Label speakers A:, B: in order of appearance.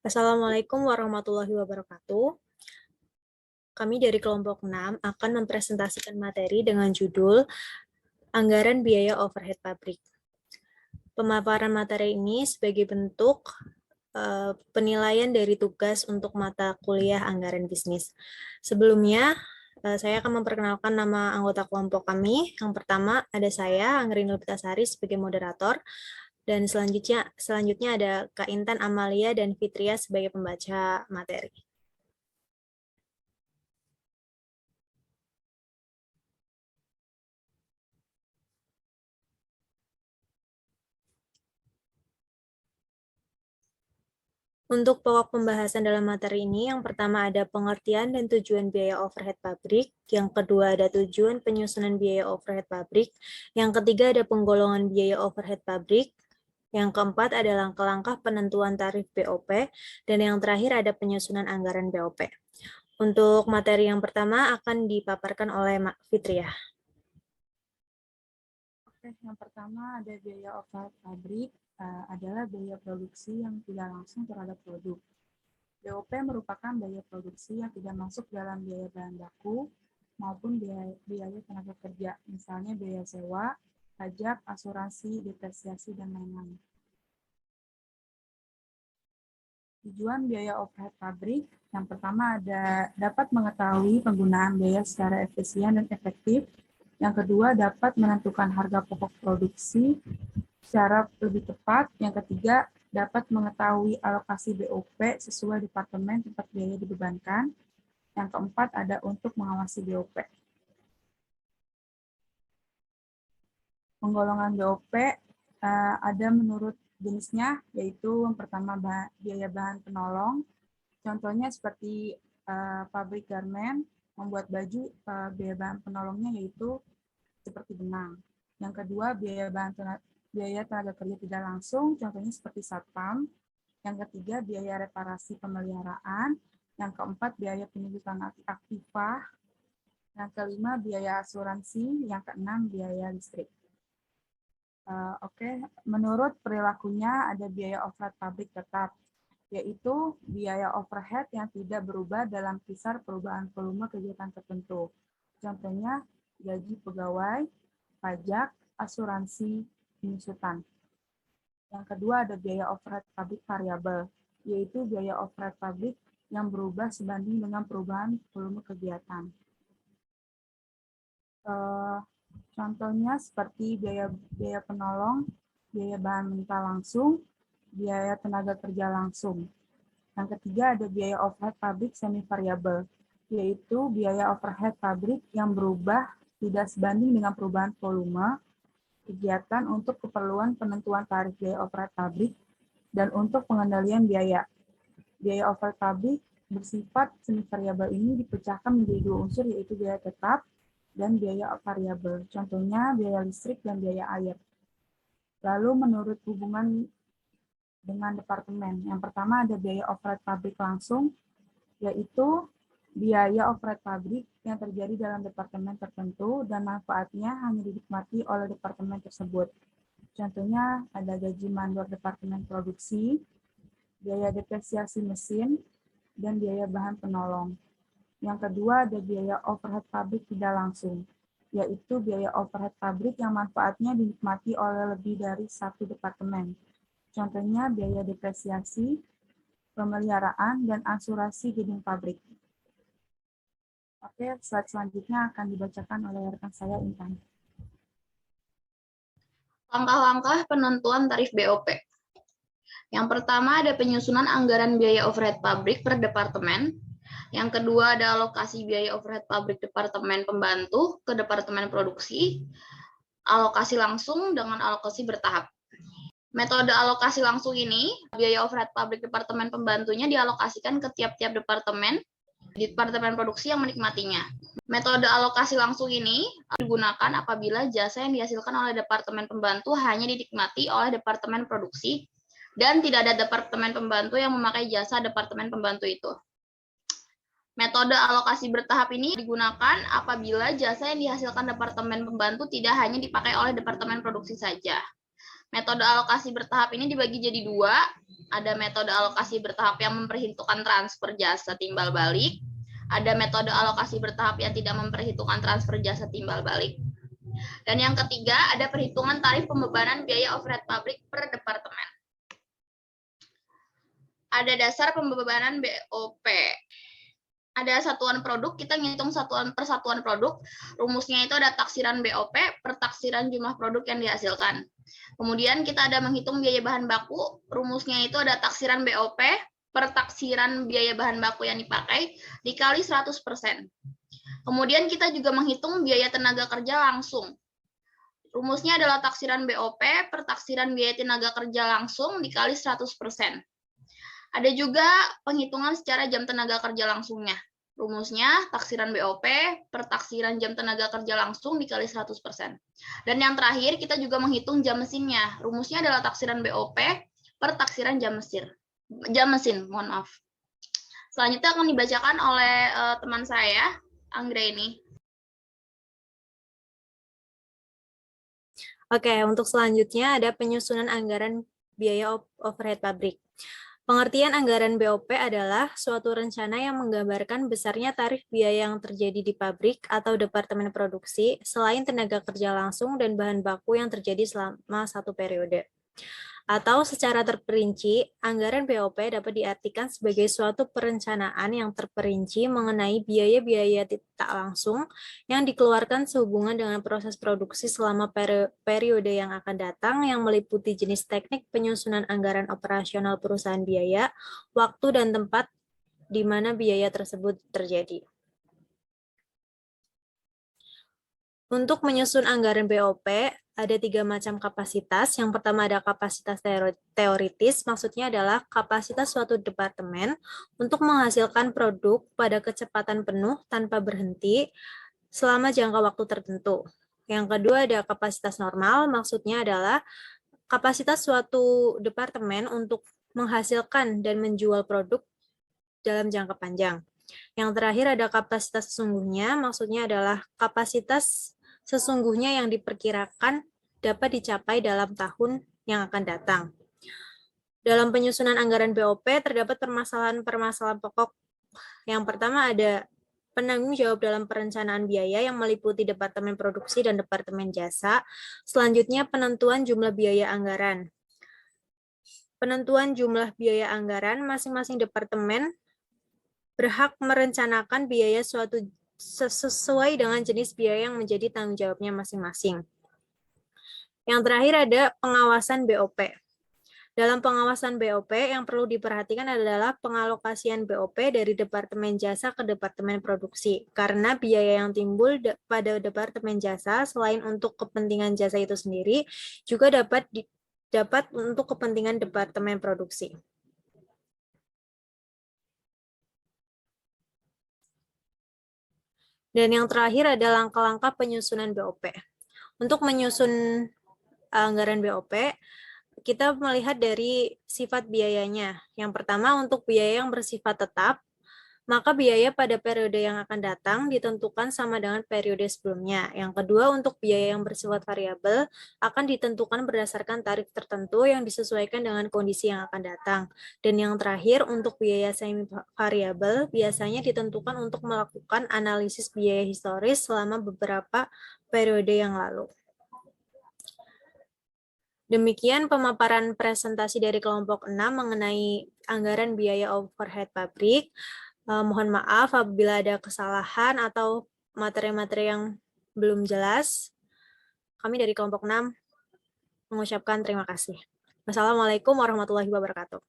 A: Assalamualaikum warahmatullahi wabarakatuh. Kami dari kelompok 6 akan mempresentasikan materi dengan judul Anggaran Biaya Overhead Pabrik. Pemaparan materi ini sebagai bentuk penilaian dari tugas untuk mata kuliah anggaran bisnis. Sebelumnya, saya akan memperkenalkan nama anggota kelompok kami. Yang pertama ada saya, Anggreni Putasari sebagai moderator, dan selanjutnya ada Kak Intan Amalia dan Fitria sebagai pembaca materi. Untuk pokok pembahasan dalam materi ini, yang pertama ada pengertian dan tujuan biaya overhead pabrik, yang kedua ada tujuan penyusunan biaya overhead pabrik, yang ketiga ada penggolongan biaya overhead pabrik, yang keempat ada langkah-langkah penentuan tarif BOP, dan yang terakhir ada penyusunan anggaran BOP. Untuk materi yang pertama akan dipaparkan oleh Fitria.
B: Oke, yang pertama ada biaya overhead pabrik adalah biaya produksi yang tidak langsung terhadap produk. BOP merupakan biaya produksi yang tidak masuk dalam biaya bahan baku maupun biaya tenaga kerja, misalnya biaya sewa, pajak, asuransi, depresiasi, dan lain-lain. Tujuan biaya overhead pabrik, yang pertama ada dapat mengetahui penggunaan biaya secara efisien dan efektif. Yang kedua, dapat menentukan harga pokok produksi secara lebih tepat. Yang ketiga, dapat mengetahui alokasi BOP sesuai departemen tempat biaya dibebankan. Yang keempat, ada untuk mengawasi BOP. Penggolongan BOP ada menurut jenisnya, yaitu yang pertama biaya bahan penolong. Contohnya seperti pabrik garmen membuat baju, biaya bahan penolongnya yaitu seperti benang. Yang kedua, biaya tenaga kerja tidak langsung, contohnya seperti satpam. Yang ketiga, biaya reparasi pemeliharaan. Yang keempat, biaya penunjukan aktifah. Yang kelima, biaya asuransi. Yang keenam, biaya listrik. Oke, menurut perilakunya ada biaya overhead pabrik tetap, yaitu biaya overhead yang tidak berubah dalam kisar perubahan volume kegiatan tertentu. Contohnya, gaji pegawai, pajak, asuransi, penyusutan. Yang kedua ada biaya overhead pabrik variabel, yaitu biaya overhead pabrik yang berubah sebanding dengan perubahan volume kegiatan. Contohnya seperti biaya penolong, biaya bahan mentah langsung, biaya tenaga kerja langsung. Yang ketiga ada biaya overhead pabrik semi variabel, yaitu biaya overhead pabrik yang berubah tidak sebanding dengan perubahan volume kegiatan untuk keperluan penentuan tarif biaya overhead pabrik dan untuk pengendalian biaya. Biaya overhead pabrik bersifat semi variabel ini dipecahkan menjadi dua unsur, yaitu biaya tetap dan biaya variabel. Contohnya biaya listrik dan biaya air. Lalu menurut hubungan dengan departemen, yang pertama ada biaya overhead pabrik langsung, yaitu biaya overhead pabrik yang terjadi dalam departemen tertentu dan manfaatnya hanya dinikmati oleh departemen tersebut. Contohnya ada gaji mandor departemen produksi, biaya depresiasi mesin, dan biaya bahan penolong. Yang kedua ada biaya overhead pabrik tidak langsung, yaitu biaya overhead pabrik yang manfaatnya dinikmati oleh lebih dari satu departemen. Contohnya biaya depresiasi, pemeliharaan, dan asuransi gedung pabrik. Oke, slide selanjutnya akan dibacakan oleh rekan saya, Intan.
C: Langkah-langkah penentuan tarif BOP. Yang pertama ada penyusunan anggaran biaya overhead pabrik per departemen. Yang kedua ada alokasi biaya overhead pabrik departemen pembantu ke departemen produksi. Alokasi langsung dengan alokasi bertahap. Metode alokasi langsung ini, biaya overhead pabrik departemen pembantunya dialokasikan ke tiap-tiap departemen di departemen produksi yang menikmatinya. Metode alokasi langsung ini digunakan apabila jasa yang dihasilkan oleh departemen pembantu hanya dinikmati oleh departemen produksi dan tidak ada departemen pembantu yang memakai jasa departemen pembantu itu. Metode alokasi bertahap ini digunakan apabila jasa yang dihasilkan departemen pembantu tidak hanya dipakai oleh departemen produksi saja. Metode alokasi bertahap ini dibagi jadi dua. Ada metode alokasi bertahap yang memperhitungkan transfer jasa timbal balik. Ada metode alokasi bertahap yang tidak memperhitungkan transfer jasa timbal balik. Dan yang ketiga, ada perhitungan tarif pembebanan biaya overhead pabrik per departemen. Ada dasar pembebanan BOP. Ada satuan produk, kita ngitung satuan per satuan produk. Rumusnya itu ada taksiran BOP per taksiran jumlah produk yang dihasilkan. Kemudian kita ada menghitung biaya bahan baku. Rumusnya itu ada taksiran BOP per taksiran biaya bahan baku yang dipakai dikali 100%. Kemudian kita juga menghitung biaya tenaga kerja langsung. Rumusnya adalah taksiran BOP per taksiran biaya tenaga kerja langsung dikali 100%. Ada juga penghitungan secara jam tenaga kerja langsungnya. Rumusnya taksiran BOP per taksiran jam tenaga kerja langsung dikali 100%. Dan yang terakhir kita juga menghitung jam mesinnya. Rumusnya adalah taksiran BOP per taksiran jam mesin, mohon maaf. Selanjutnya akan dibacakan oleh teman saya, Anggraini.
A: Oke, untuk selanjutnya ada penyusunan anggaran biaya overhead pabrik. Pengertian anggaran BOP adalah suatu rencana yang menggambarkan besarnya tarif biaya yang terjadi di pabrik atau departemen produksi selain tenaga kerja langsung dan bahan baku yang terjadi selama satu periode. Atau secara terperinci, anggaran BOP dapat diartikan sebagai suatu perencanaan yang terperinci mengenai biaya-biaya tak langsung yang dikeluarkan sehubungan dengan proses produksi selama periode yang akan datang yang meliputi jenis teknik penyusunan anggaran operasional perusahaan biaya, waktu dan tempat di mana biaya tersebut terjadi. Untuk menyusun anggaran BOP, ada 3 macam kapasitas. Yang pertama ada kapasitas teoritis, maksudnya adalah kapasitas suatu departemen untuk menghasilkan produk pada kecepatan penuh tanpa berhenti selama jangka waktu tertentu. Yang kedua ada kapasitas normal, maksudnya adalah kapasitas suatu departemen untuk menghasilkan dan menjual produk dalam jangka panjang. Yang terakhir ada kapasitas sesungguhnya, maksudnya adalah kapasitas sesungguhnya yang diperkirakan dapat dicapai dalam tahun yang akan datang. Dalam penyusunan anggaran BOP terdapat permasalahan-permasalahan pokok. Yang pertama ada penanggung jawab dalam perencanaan biaya yang meliputi Departemen Produksi dan Departemen Jasa. Selanjutnya penentuan jumlah biaya anggaran. Penentuan jumlah biaya anggaran, masing-masing departemen berhak merencanakan biaya suatu sesuai dengan jenis biaya yang menjadi tanggung jawabnya masing-masing. Yang terakhir ada pengawasan BOP. Dalam pengawasan BOP yang perlu diperhatikan adalah pengalokasian BOP dari Departemen Jasa ke Departemen Produksi. Karena biaya yang timbul pada Departemen Jasa selain untuk kepentingan jasa itu sendiri juga dapat untuk kepentingan Departemen Produksi. Dan yang terakhir ada langkah-langkah penyusunan BOP. Untuk menyusun anggaran BOP, kita melihat dari sifat biayanya. Yang pertama, untuk biaya yang bersifat tetap, maka biaya pada periode yang akan datang ditentukan sama dengan periode sebelumnya. Yang kedua, untuk biaya yang bersifat variabel akan ditentukan berdasarkan tarif tertentu yang disesuaikan dengan kondisi yang akan datang. Dan yang terakhir, untuk biaya semi variabel biasanya ditentukan untuk melakukan analisis biaya historis selama beberapa periode yang lalu. Demikian pemaparan presentasi dari kelompok 6 mengenai anggaran biaya overhead pabrik. Mohon maaf apabila ada kesalahan atau materi-materi yang belum jelas. Kami dari kelompok 6 mengucapkan terima kasih. Wassalamualaikum warahmatullahi wabarakatuh.